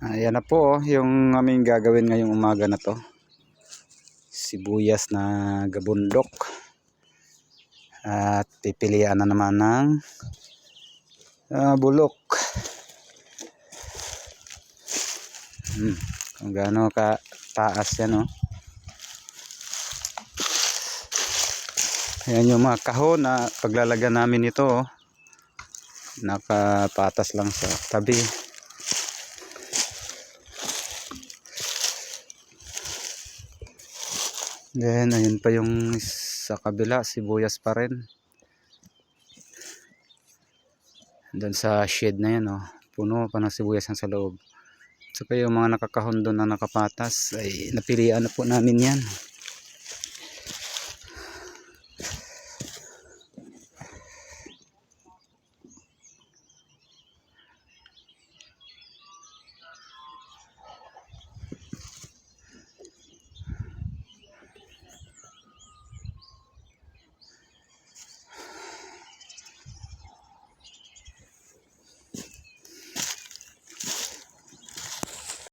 Ayan na po yung aming gagawin ngayong umaga na to. Sibuyas na gabundok. At pipilian na naman ng bulok. Kung gaano ka taas yan, oh. Ayan yung mga kahon na paglalagyan namin ito, oh. Nakapatas lang sa tabi. Then ayun pa yung sa kabila, sibuyas pa rin. Doon sa shed na yan, oh, puno pa ng sibuyas sa loob. Saka yung mga nakakahon doon na nakapatas ay napilian na po namin yan.